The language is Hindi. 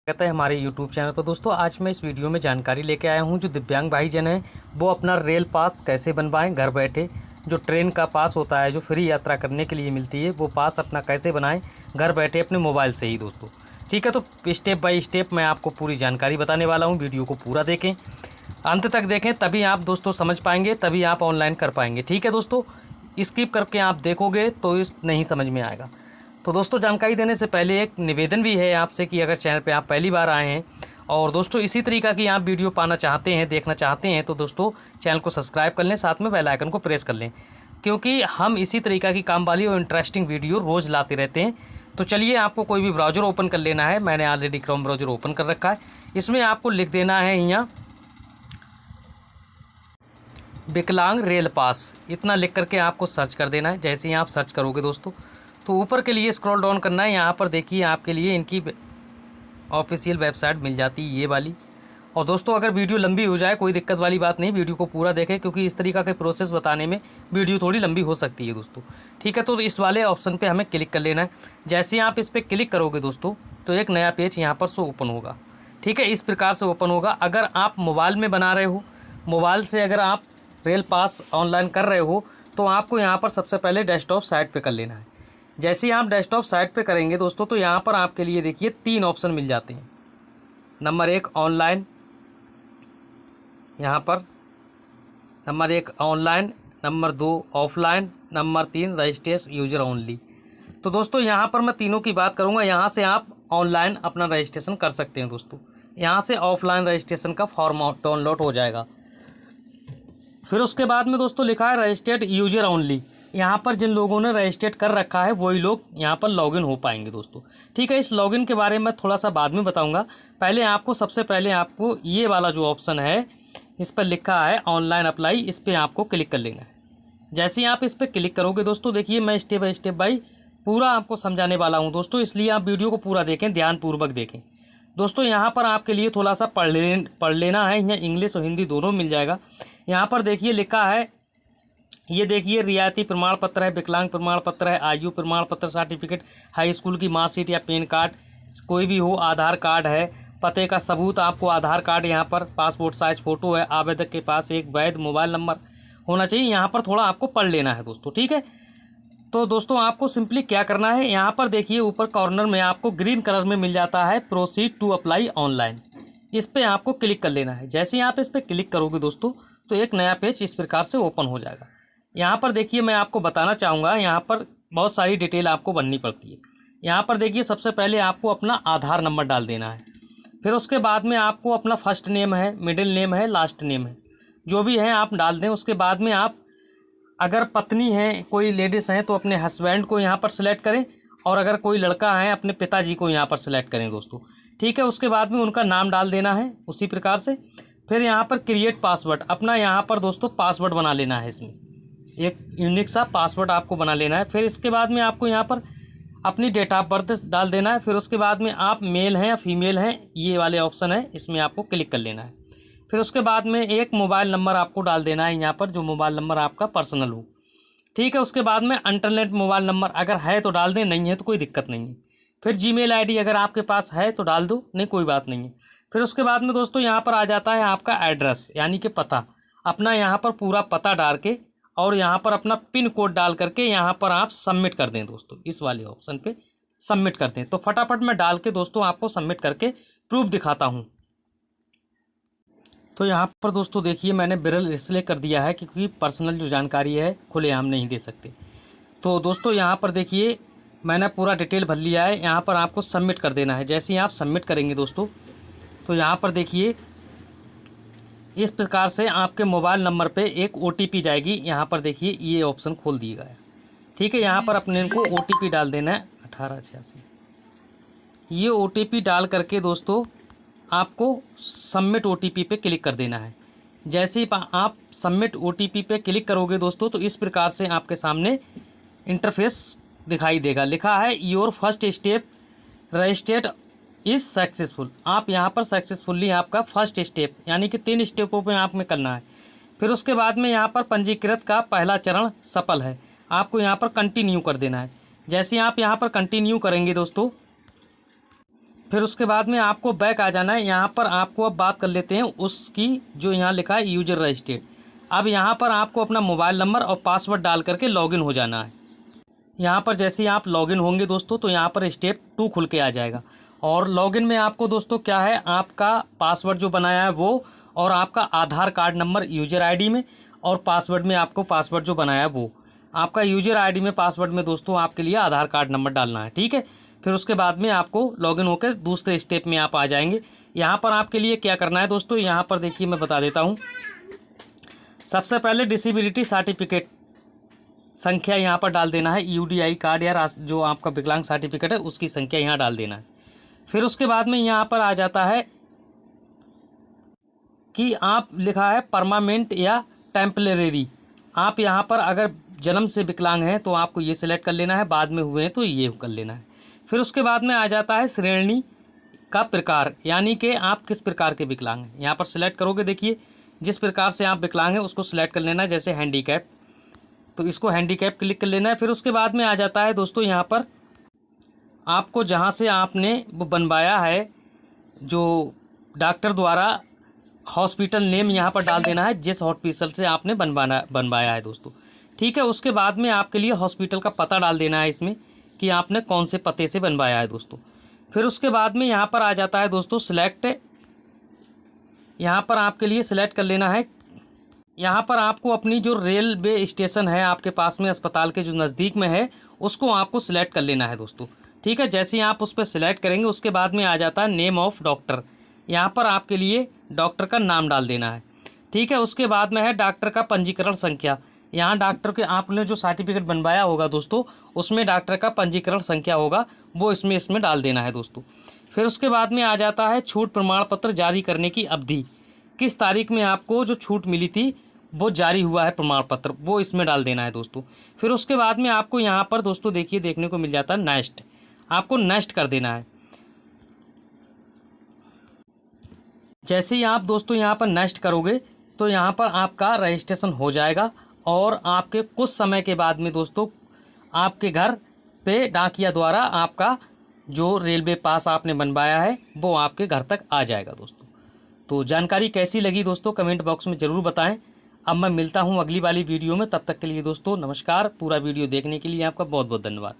कहते हैं हमारे YouTube चैनल पर। दोस्तों आज मैं इस वीडियो में जानकारी लेके आया हूं, जो दिव्यांग भाईजन हैं वो अपना रेल पास कैसे बनवाएं घर बैठे। जो ट्रेन का पास होता है, जो फ्री यात्रा करने के लिए मिलती है, वो पास अपना कैसे बनाएं घर बैठे अपने मोबाइल से ही दोस्तों। ठीक है, तो स्टेप बाय स्टेप मैं आपको पूरी जानकारी बताने वाला हूँ। वीडियो को पूरा देखें, अंत तक देखें, तभी आप दोस्तों समझ पाएंगे, तभी आप ऑनलाइन कर पाएंगे। ठीक है दोस्तों, स्किप करके आप देखोगे तो इस नहीं समझ में आएगा। तो दोस्तों जानकारी देने से पहले एक निवेदन भी है आपसे कि अगर चैनल पे आप पहली बार आए हैं और दोस्तों इसी तरीक़ा की आप वीडियो पाना चाहते हैं, देखना चाहते हैं, तो दोस्तों चैनल को सब्सक्राइब कर लें, साथ में बेल आइकन को प्रेस कर लें, क्योंकि हम इसी तरीक़ा की काम वाली और इंटरेस्टिंग वीडियो रोज़ लाते रहते हैं। तो चलिए, आपको कोई भी ब्राउज़र ओपन कर लेना है। मैंने ऑलरेडी क्रोम ब्राउज़र ओपन कर रखा है। इसमें आपको लिख देना है यहाँ विकलांग रेल पास, इतना लिख करके आपको सर्च कर देना है। जैसे ही आप सर्च करोगे दोस्तों, तो ऊपर के लिए स्क्रॉल डाउन करना है। यहाँ पर देखिए आपके लिए इनकी ऑफिशियल वेबसाइट मिल जाती है, ये वाली। और दोस्तों अगर वीडियो लंबी हो जाए कोई दिक्कत वाली बात नहीं, वीडियो को पूरा देखें, क्योंकि इस तरीक़ा के प्रोसेस बताने में वीडियो थोड़ी लंबी हो सकती है दोस्तों। ठीक है, तो इस वाले ऑप्शन पे हमें क्लिक कर लेना है। जैसे ही आप इस पर क्लिक करोगे दोस्तों, तो एक नया पेज यहाँ पर शो ओपन होगा। ठीक है, इस प्रकार से ओपन होगा। अगर आप मोबाइल में बना रहे हो, मोबाइल से अगर आप रेल पास ऑनलाइन कर रहे हो, तो आपको यहाँ पर सबसे पहले डेस्कटॉप साइट पे कर लेना है। जैसे ही आप डेस्कटॉप साइट पे करेंगे दोस्तों, तो यहाँ पर आपके लिए देखिए 3 ऑप्शन मिल जाते हैं। नंबर 1 ऑनलाइन, यहाँ पर number 1 online, number 2 offline, number 3 registration user only. तो दोस्तों यहाँ पर मैं तीनों की बात करूँगा। यहाँ से आप ऑनलाइन अपना रजिस्ट्रेशन कर सकते हैं दोस्तों। यहाँ से ऑफलाइन रजिस्ट्रेशन का फॉर्म डाउनलोड हो जाएगा। फिर उसके बाद में दोस्तों लिखा है रजिस्टर्ड यूजर ओनली। यहाँ पर जिन लोगों ने रजिस्टर्ड कर रखा है वही लोग यहाँ पर लॉगिन हो पाएंगे दोस्तों। ठीक है, इस लॉगिन के बारे में थोड़ा सा बाद में बताऊँगा। पहले आपको सबसे पहले आपको ये वाला जो ऑप्शन है, इस पर लिखा है ऑनलाइन अप्लाई, इस पर आपको क्लिक कर लेना है। जैसे ही आप इस पर क्लिक करोगे दोस्तों, देखिए मैं स्टेप बाय पूरा आपको समझाने वाला हूँ दोस्तों, इसलिए आप वीडियो को पूरा देखें, ध्यानपूर्वक देखें दोस्तों। यहाँ पर आपके लिए थोड़ा सा पढ़ लेना है। यहाँ इंग्लिश और हिंदी दोनों मिल जाएगा। यहाँ पर देखिए लिखा है, ये देखिए रियायती प्रमाण पत्र है, विकलांग प्रमाण पत्र है, आयु प्रमाण पत्र, सर्टिफिकेट, हाई स्कूल की मार्कशीट या पैन कार्ड कोई भी हो, आधार कार्ड है, पते का सबूत, आपको आधार कार्ड, यहाँ पर पासपोर्ट साइज फ़ोटो है, आवेदक के पास एक वैध मोबाइल नंबर होना चाहिए। यहाँ पर थोड़ा आपको पढ़ लेना है दोस्तों। ठीक है, तो दोस्तों आपको सिंपली क्या करना है, यहाँ पर देखिए ऊपर कॉर्नर में आपको ग्रीन कलर में मिल जाता है प्रोसीड टू अप्लाई ऑनलाइन, इस पर आपको क्लिक कर लेना है। जैसे ही आप इस पर क्लिक करोगे दोस्तों, तो एक नया पेज इस प्रकार से ओपन हो जाएगा। यहाँ पर देखिए मैं आपको बताना चाहूँगा, यहाँ पर बहुत सारी डिटेल आपको भरनी पड़ती है। यहाँ पर देखिए सबसे पहले आपको अपना आधार नंबर डाल देना है। फिर उसके बाद में आपको अपना फर्स्ट नेम है, मिडिल नेम है, लास्ट नेम है, जो भी है आप डाल दें। उसके बाद में आप अगर पत्नी हैं, कोई लेडीज़ हैं, तो अपने हस्बैंड को यहाँ पर सिलेक्ट करें, और अगर कोई लड़का है अपने पिताजी को यहाँ पर सिलेक्ट करें दोस्तों। ठीक है, उसके बाद में उनका नाम डाल देना है उसी प्रकार से। फिर यहाँ पर क्रिएट पासवर्ड, अपना यहाँ पर दोस्तों पासवर्ड बना लेना है, इसमें एक यूनिक सा पासवर्ड आपको बना लेना है। फिर इसके बाद में आपको यहाँ पर अपनी डेट ऑफ बर्थ डाल देना है। फिर उसके बाद में आप मेल हैं या फीमेल हैं, ये वाले ऑप्शन है, इसमें आपको क्लिक कर लेना है। फिर उसके बाद में एक मोबाइल नंबर आपको डाल देना है यहाँ पर, जो मोबाइल नंबर आपका पर्सनल हो। ठीक है, उसके बाद में इंटरनेट मोबाइल नंबर अगर है तो डाल दें, नहीं है तो कोई दिक्कत नहीं है। फिर जीमेल आईडी अगर आपके पास है तो डाल दो, नहीं कोई बात नहीं है। फिर उसके बाद में दोस्तों यहाँ पर आ जाता है आपका एड्रेस, यानी कि पता। अपना यहाँ पर पूरा पता डाल के और यहाँ पर अपना पिन कोड डाल करके यहाँ पर आप सबमिट कर दें दोस्तों, इस वाले ऑप्शन पे सबमिट कर दें। तो फटाफट मैं डाल के दोस्तों आपको सबमिट करके प्रूफ दिखाता हूँ। तो यहाँ पर दोस्तों देखिए मैंने बिरल इसलिए कर दिया है क्योंकि पर्सनल जो जानकारी है खुलेआम नहीं दे सकते। तो दोस्तों यहाँ पर देखिए मैंने पूरा डिटेल भर लिया है। यहाँ पर आपको सबमिट कर देना है। जैसे ही आप सबमिट करेंगे दोस्तों, तो यहाँ पर देखिए इस प्रकार से आपके मोबाइल नंबर पे एक OTP जाएगी। यहाँ पर देखिए ये ऑप्शन खोल दिया है। ठीक है, यहाँ पर अपने को OTP डाल देना है 1886। ये OTP डाल करके दोस्तों आपको सबमिट OTP पे क्लिक कर देना है। जैसे ही आप सबमिट OTP पे क्लिक करोगे दोस्तों, तो इस प्रकार से आपके सामने इंटरफेस दिखाई देगा। लिखा है your first step registered is successful. आप यहाँ पर सक्सेसफुली आपका फर्स्ट स्टेप, यानी कि 3 स्टेपों पे आप में करना है। फिर उसके बाद में यहाँ पर पंजीकृत का पहला चरण सफल है, आपको यहाँ पर कंटिन्यू कर देना है। जैसे आप यहाँ पर कंटिन्यू करेंगे दोस्तों, फिर उसके बाद में आपको बैक आ जाना है। यहाँ पर आपको अब बात कर लेते हैं उसकी, जो यहाँ लिखा है यूजर रजिस्ट्रेड। अब यहाँ पर आपको अपना मोबाइल नंबर और पासवर्ड डाल करके लॉगिन हो जाना है। यहाँ पर जैसे ही आप लॉगिन होंगे दोस्तों, तो यहाँ पर स्टेप 2 खुल के आ जाएगा। और लॉगिन में आपको दोस्तों क्या है, आपका पासवर्ड जो बनाया है वो, और आपका आधार कार्ड नंबर यूजर आईडी में, और पासवर्ड में आपको पासवर्ड जो बनाया है वो। आपका यूजर आईडी में, पासवर्ड में दोस्तों आपके लिए आधार कार्ड नंबर डालना है, ठीक है। फिर उसके बाद में आपको लॉगिन होकर दूसरे स्टेप में आप आ जाएंगे। यहाँ पर आपके लिए क्या करना है दोस्तों, यहाँ पर देखिए मैं बता देता हूँ। सबसे पहले डिसेबिलिटी सर्टिफिकेट संख्या यहाँ पर डाल देना है, यूडीआई कार्ड या जो आपका विकलांग सर्टिफिकेट है उसकी संख्या यहाँ डाल देना है। फिर उसके बाद में यहाँ पर आ जाता है कि आप लिखा है परमानेंट या टेम्परेरी। आप यहाँ पर अगर जन्म से विकलांग हैं तो आपको ये सिलेक्ट कर लेना है, बाद में हुए हैं तो ये कर लेना है। फिर उसके बाद में आ जाता है श्रेणी का प्रकार, यानी कि आप किस प्रकार के विकलांग हैं। यहाँ पर सिलेक्ट करोगे, देखिए जिस प्रकार से आप विकलांग हैं उसको सिलेक्ट कर लेना है, जैसे हैंडीकैप, तो इसको हैंडीकैप क्लिक कर लेना है। फिर उसके बाद में आ जाता है दोस्तों यहाँ पर आपको जहाँ से आपने वो बनवाया है, जो डॉक्टर द्वारा हॉस्पिटल नेम यहाँ पर डाल देना है, जिस हॉस्पिटल से आपने बनवाया है दोस्तों, ठीक है। उसके बाद में आपके लिए हॉस्पिटल का पता डाल देना है इसमें, कि आपने कौन से पते से बनवाया है दोस्तों। फिर उसके बाद में यहाँ पर आ जाता है दोस्तों सिलेक्ट, यहाँ पर आपके लिए सिलेक्ट कर लेना है। यहाँ पर आपको अपनी जो रेलवे स्टेशन है आपके पास में, अस्पताल के जो नज़दीक में है, उसको आपको सिलेक्ट कर लेना है दोस्तों, ठीक है। जैसे ही आप उस पर सिलेक्ट करेंगे उसके बाद में आ जाता है नेम ऑफ डॉक्टर। यहाँ पर आपके लिए डॉक्टर का नाम डाल देना है, ठीक है। उसके बाद में है डॉक्टर का पंजीकरण संख्या। यहाँ डॉक्टर के आपने जो सर्टिफिकेट बनवाया होगा दोस्तों, उसमें डॉक्टर का पंजीकरण संख्या होगा, वो इसमें डाल देना है दोस्तों। फिर उसके बाद में आ जाता है छूट प्रमाण पत्र जारी करने की अवधि, किस तारीख में आपको जो छूट मिली थी वो जारी हुआ है प्रमाण पत्र, वो इसमें डाल देना है दोस्तों। फिर उसके बाद में आपको यहाँ पर दोस्तों देखिए देखने को मिल जाता है नेक्स्ट, आपको नेक्स्ट कर देना है। जैसे ही आप दोस्तों यहाँ पर नेक्स्ट करोगे तो यहाँ पर आपका रजिस्ट्रेशन हो जाएगा, और आपके कुछ समय के बाद में दोस्तों आपके घर पे डाकिया द्वारा आपका जो रेलवे पास आपने बनवाया है वो आपके घर तक आ जाएगा दोस्तों। तो जानकारी कैसी लगी दोस्तों, कमेंट बॉक्स में ज़रूर बताएं। अब मैं मिलता हूं अगली वाली वीडियो में, तब तक के लिए दोस्तों नमस्कार। पूरा वीडियो देखने के लिए आपका बहुत बहुत धन्यवाद।